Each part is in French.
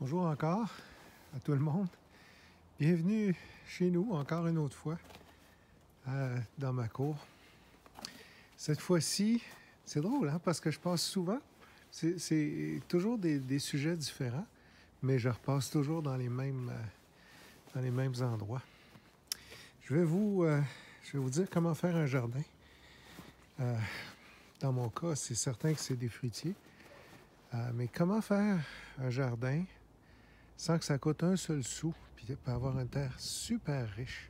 Bonjour encore à tout le monde. Bienvenue chez nous encore une autre fois dans ma cour. Cette fois-ci, c'est drôle parce que je passe souvent. C'est toujours des sujets différents, mais je repasse toujours dans les mêmes endroits. Je vais vous dire comment faire un jardin. Dans mon cas, c'est certain que c'est des fruitiers. Mais comment faire un jardin sans que ça coûte un seul sou, puis avoir une terre super riche.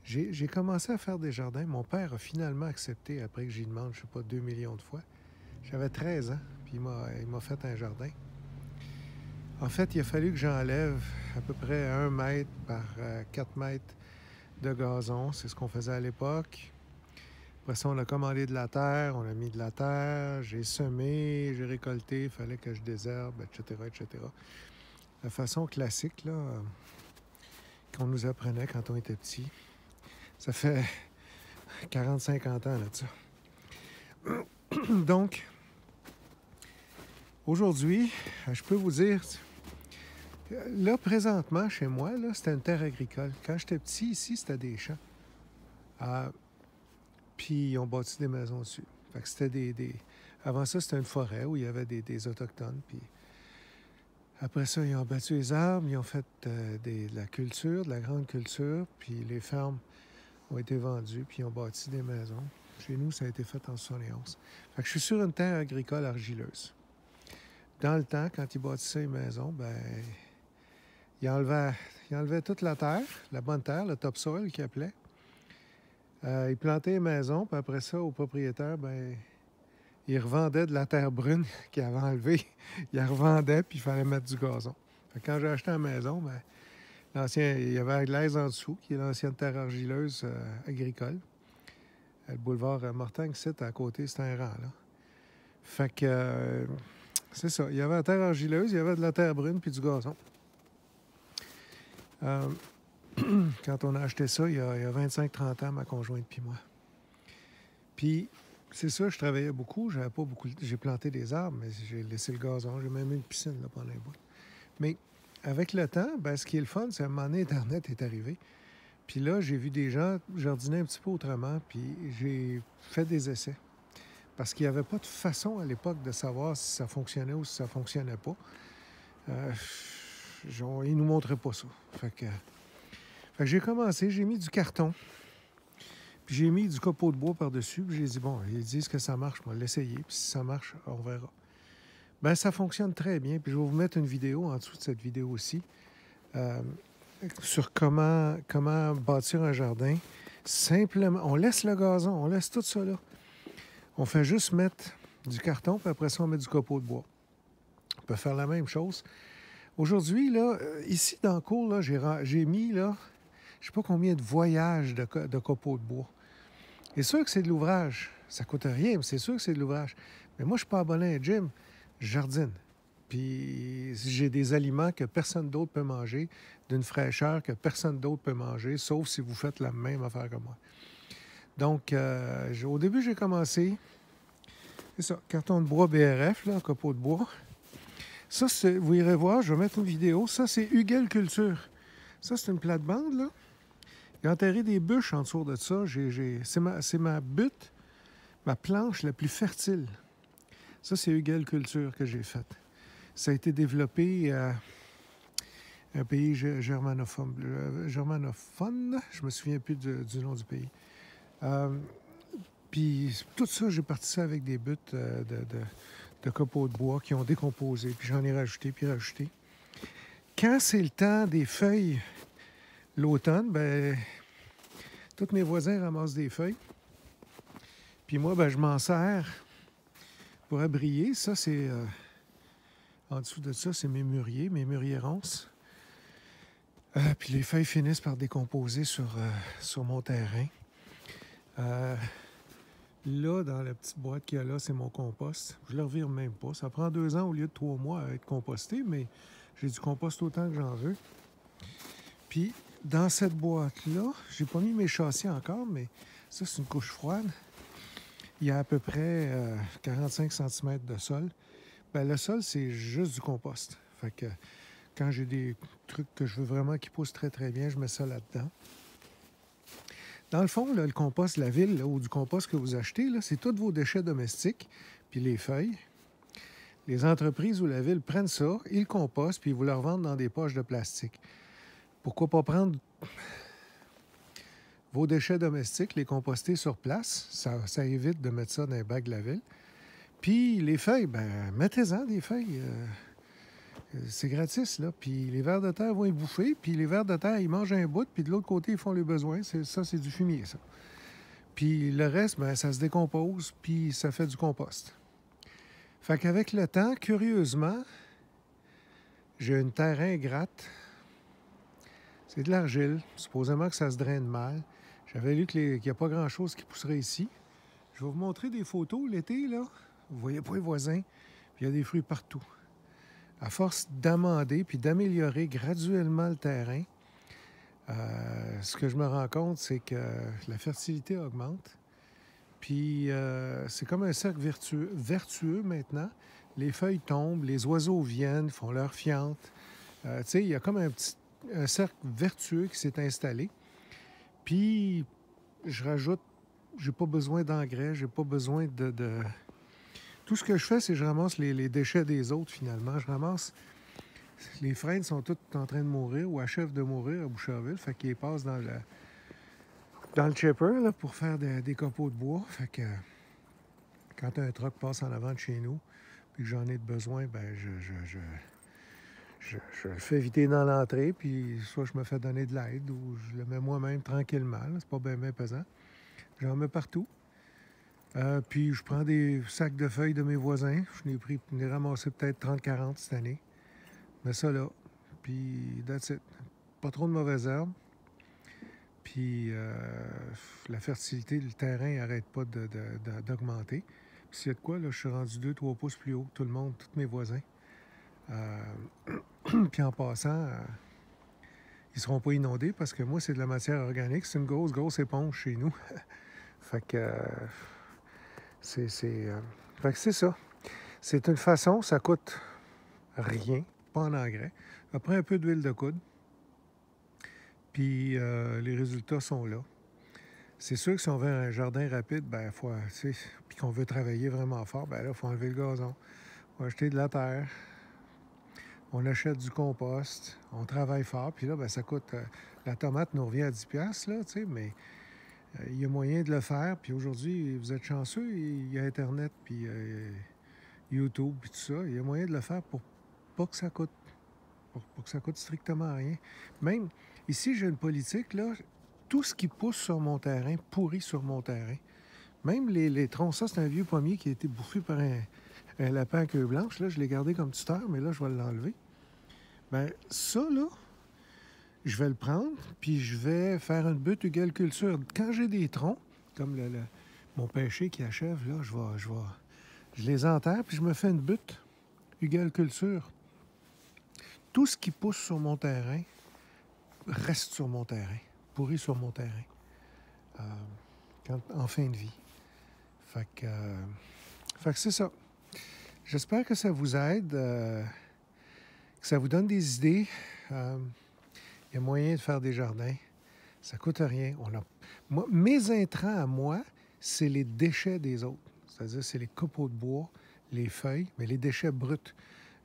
J'ai commencé à faire des jardins. Mon père a finalement accepté après que j'y demande, je ne sais pas, 2 millions de fois. J'avais 13 ans, puis il m'a fait un jardin. En fait, il a fallu que j'enlève à peu près 1 mètre par 4 mètres de gazon. C'est ce qu'on faisait à l'époque. Après ça, on a commandé de la terre, on a mis de la terre, j'ai semé, j'ai récolté, il fallait que je désherbe, etc., etc. La façon classique là, qu'on nous apprenait quand on était petit. Ça fait 40-50 ans là, de ça. Donc, aujourd'hui, je peux vous dire, là, présentement, chez moi, là, c'était une terre agricole. Quand j'étais petit, ici, c'était des champs. Puis, ils ont bâti des maisons dessus. Fait que c'était Avant ça, c'était une forêt où il y avait des Autochtones. Puis, après ça, ils ont abattu les arbres, ils ont fait de la culture, de la grande culture. Puis, les fermes ont été vendues, puis ils ont bâti des maisons. Chez nous, ça a été fait en 71. Fait que je suis sur une terre agricole argileuse. Dans le temps, quand ils bâtissaient les maisons, ils enlevaient toute la terre, la bonne terre, le topsoil qu'ils appelaient. Ils plantaient les maisons, puis après ça, aux propriétaires, ils revendaient de la terre brune qu'ils avaient enlevée. Ils la revendaient, puis il fallait mettre du gazon. Fait que quand j'ai acheté la maison, il y avait Glaise en dessous, qui est l'ancienne terre argileuse agricole. Le boulevard Mortagne, c'est à côté, c'est un rang, là. Fait que, c'est ça. Il y avait la terre argileuse, il y avait de la terre brune puis du gazon. Quand on a acheté ça, il y a 25-30 ans, ma conjointe puis moi. Puis, c'est ça, je travaillais beaucoup. J'avais pas beaucoup. J'ai planté des arbres, mais j'ai laissé le gazon. J'ai même eu une piscine là, pendant un bout. Mais avec le temps, ce qui est le fun, c'est qu'à un moment donné, Internet est arrivé. Puis là, j'ai vu des gens jardiner un petit peu autrement, puis j'ai fait des essais. Parce qu'il n'y avait pas de façon à l'époque de savoir si ça fonctionnait ou si ça ne fonctionnait pas. Ils ne nous montraient pas ça. Fait que j'ai commencé, j'ai mis du carton, puis j'ai mis du copeau de bois par-dessus, puis j'ai dit, bon, ils disent que ça marche, moi, l'essayer, puis si ça marche, on verra. Ça fonctionne très bien, puis je vais vous mettre une vidéo en dessous de cette vidéo aussi, sur comment bâtir un jardin. Simplement, on laisse le gazon, on laisse tout ça là. On fait juste mettre du carton, puis après ça, on met du copeau de bois. On peut faire la même chose. Aujourd'hui, là, ici, dans le cours, là, j'ai mis, là, je ne sais pas combien de voyages de copeaux de bois. C'est sûr que c'est de l'ouvrage. Ça ne coûte rien, mais c'est sûr que c'est de l'ouvrage. Mais moi, je ne suis pas abonné à un gym. Je jardine. Puis j'ai des aliments que personne d'autre peut manger, d'une fraîcheur que personne d'autre peut manger, sauf si vous faites la même affaire que moi. Donc, au début, j'ai commencé, c'est ça, carton de bois BRF, là, copeaux de bois. Ça, vous irez voir, je vais mettre une vidéo. Ça, c'est Hugel Culture. Ça, c'est une plate-bande, là. J'ai enterré des bûches en dessous de ça. C'est ma butte, ma planche la plus fertile. Ça, c'est Hugel Culture que j'ai faite. Ça a été développé un pays germanophone. Je me souviens plus du nom du pays. Puis tout ça, j'ai parti ça avec des buttes de copeaux de bois qui ont décomposé. Puis j'en ai rajouté, puis rajouté. Quand c'est le temps des feuilles, l'automne, tous mes voisins ramassent des feuilles. Puis moi, je m'en sers pour abrier. Ça, c'est... en dessous de ça, c'est mes mûriers ronces. Puis les feuilles finissent par décomposer sur mon terrain. Là, dans la petite boîte qu'il y a là, c'est mon compost. Je le revire même pas. Ça prend 2 ans au lieu de 3 mois à être composté, mais j'ai du compost autant que j'en veux. Puis, dans cette boîte-là, j'ai pas mis mes châssis encore, mais ça, c'est une couche froide. Il y a à peu près 45 cm de sol. Bien, le sol, c'est juste du compost. Fait que quand j'ai des trucs que je veux vraiment qui poussent très, très bien, je mets ça là-dedans. Dans le fond, là, le compost de la ville là, ou du compost que vous achetez, là, c'est tous vos déchets domestiques, puis les feuilles. Les entreprises ou la ville prennent ça, ils le compostent, puis ils vous le revendent dans des poches de plastique. Pourquoi pas prendre vos déchets domestiques, les composter sur place? Ça évite de mettre ça dans les bacs de la ville. Puis les feuilles, ben mettez-en des feuilles. C'est gratis, là. Puis les vers de terre vont y bouffer, puis les vers de terre, ils mangent un bout, puis de l'autre côté, ils font les besoins. Ça, c'est du fumier, ça. Puis le reste, ben ça se décompose, puis ça fait du compost. Fait qu'avec le temps, curieusement, j'ai une terre ingrate. C'est de l'argile. Supposément que ça se draine mal. J'avais lu qu'il n'y a pas grand-chose qui pousserait ici. Je vais vous montrer des photos l'été, là. Vous voyez pas les voisins, puis il y a des fruits partout. À force d'amender puis d'améliorer graduellement le terrain, ce que je me rends compte, c'est que la fertilité augmente. Puis c'est comme un cercle vertueux maintenant. Les feuilles tombent, les oiseaux viennent, font leur fiente. Tu sais, il y a comme un cercle vertueux qui s'est installé. Puis je rajoute, j'ai pas besoin d'engrais, j'ai pas besoin de... Tout ce que je fais, c'est que je ramasse les déchets des autres, finalement. Je ramasse... Les frênes sont toutes en train de mourir ou achèvent de mourir à Boucherville. Fait qu'ils passent dans le chipper là, pour faire des copeaux de bois. Fait que quand un truck passe en avant de chez nous puis que j'en ai de besoin, ben je le fais éviter dans l'entrée. Puis soit je me fais donner de l'aide ou je le mets moi-même tranquillement. Là. C'est pas bien pesant. J'en mets partout. Puis je prends des sacs de feuilles de mes voisins. Je n'ai ramassé peut-être 30-40 cette année. Je mets ça là. Puis that's it. Pas trop de mauvaises herbes. Puis la fertilité, le terrain n'arrête pas d'augmenter. Puis s'il y a de quoi, là, je suis rendu 2-3 pouces plus haut que tout le monde, tous mes voisins. Puis en passant, ils ne seront pas inondés parce que moi, c'est de la matière organique. C'est une grosse éponge chez nous. Fait que fait que c'est ça. C'est une façon, ça coûte rien, pas en engrais. Après un peu d'huile de coude. Puis les résultats sont là. C'est sûr que si on veut un jardin rapide, ben faut, puis qu'on veut travailler vraiment fort, ben là, il faut enlever le gazon. On va acheter de la terre. On achète du compost. On travaille fort. Puis là, ben, ça coûte... la tomate nous revient à 10$, là, tu sais, mais il y a moyen de le faire. Puis aujourd'hui, vous êtes chanceux, il y a Internet, puis YouTube, puis tout ça. Il y a moyen de le faire pour pas que ça coûte. Pour que ça coûte strictement rien. Même ici, j'ai une politique, là. Tout ce qui pousse sur mon terrain pourrit sur mon terrain. Même les troncs, ça, c'est un vieux pommier qui a été bouffé par un lapin à queue blanche. Là, je l'ai gardé comme tuteur, mais là, je vais l'enlever. Bien, ça, là, je vais le prendre, puis je vais faire une butte culture. Quand j'ai des troncs, comme mon pêcher qui achève, là, je les enterre, puis je me fais une butte culture. Tout ce qui pousse sur mon terrain reste sur mon terrain, pourrit sur mon terrain, en fin de vie. Fait que c'est ça. J'espère que ça vous aide, que ça vous donne des idées. Il y a moyen de faire des jardins. Ça coûte rien. Mes intrants à moi, c'est les déchets des autres. C'est-à-dire, c'est les copeaux de bois, les feuilles, mais les déchets bruts.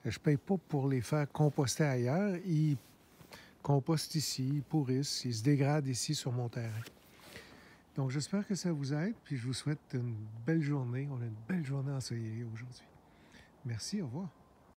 Je ne paye pas pour les faire composter ailleurs. Ils compostent ici, ils pourrissent, ils se dégradent ici sur mon terrain. Donc, j'espère que ça vous aide, puis je vous souhaite une belle journée. On a une belle journée ensoleillée aujourd'hui. Merci, au revoir.